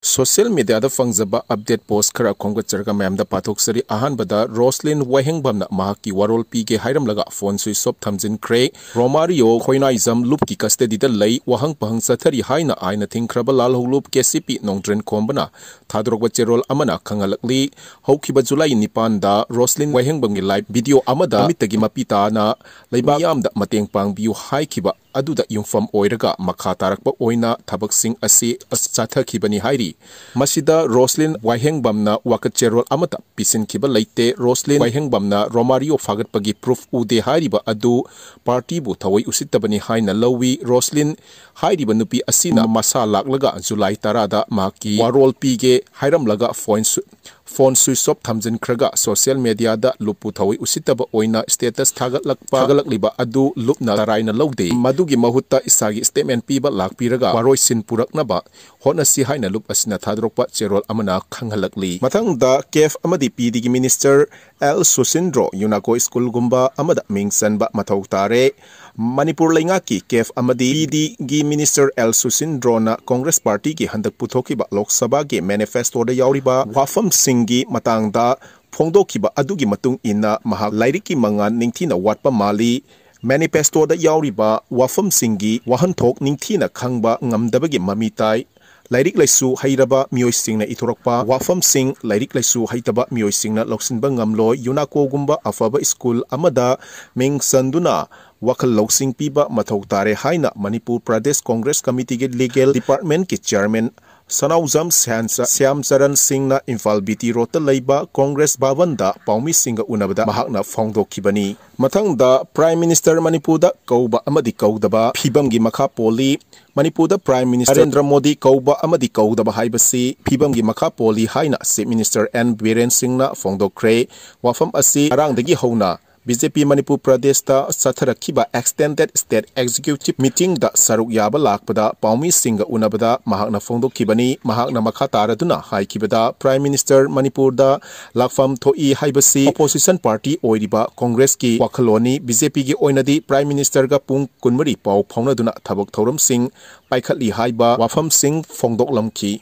Social media da fangjaba update post khara khongacharaga mayam da pathoksari ahanbada Roslyn Wahengbam na mahaki warol pige hairam laga phone switch off thamjin kre Romario khoinaizam loop ki custody da lei wahang pahang sathari haina aina thingkraba lal holup KCP nongdren khombana thadrokba cherol amana khangalakli hokhiba July 9 da Roslyn Wahengbam gi live video amada mitagi mapita na leiba yam da mateng pangbiu haikiba aduda yumfam oiraga makha tarakpa oina thabaksing asi chathakibani hairi masida Roslyn Wahengbam na wakacherol amata pisin kiba leite Roslyn Wahengbam na Romario fagatpagi proof ude hairiba adu party bu thawai usittabani haina lowi Roslyn hairiba nupi asina masa laklaga July 10 da maki warol pige hairamlaga phone switch off thamjin khraga social media da lupu thawai usittaba oina status thagalakliba adu lupna taraina lode madugi mahutta isagi statement piba lakpiraga waroi sin puraknaba honasi haina lup asina thadrokpa cherol amana khanghalakli mathang da kef amadi pdigi minister L Susindro Yunako school gumba amada mingsanba mathau tare Manipur Lengaki kef amadi pdigi minister L Susindro na Congress party ki handak puthokiba Lok Sabha ge manifesto da yauriba wafam singi matangda phongdokiba adugi matung ina mahak lairiki mangan ningthina watpa mali manifesto da yauriba wafam singi wahanthok ningthina khangba ngamdabagi mamitai lairik laisu hairaba mioi singna ithorokpa wafam sing lairik laisu haitaba mioi singna loksinba ngamlo Yunako gumba afaba school amada ming sanduna wakal loksing piba mathau tare haina Manipur Pradesh Congress Committee ge legal department ki chairman Sanauzam Syam Charan Singh na Imphal BT Road ta leiba Congress Bhavan da Paumi Singh unabada mahakna phongdokhibani mathang da Prime Minister Manipur da kauba amadi kaudaba phibam gi makha poli Manipur da Prime Minister Narendra Modi kauba amadi kaudaba haibasi phibam gi makha poli haina Chief Minister N Biren Singh na phongdokre wafam asi arangdagi hona BJP Manipur Pradesh ta satharakhiba extended state executive meeting da saruk yaba lakpada Paumi Singh unabada mahakna phongdokhibani mahakna makha taraduna haikibada Prime Minister Manipur da lakfam thoi haibasi opposition party oiriba Congress ki wakhaloni BJP gi oinadi Prime Minister ga pung kunmari pau phaunaduna thabak thoram sing paikhatli haiba wafam sing phongdoklamki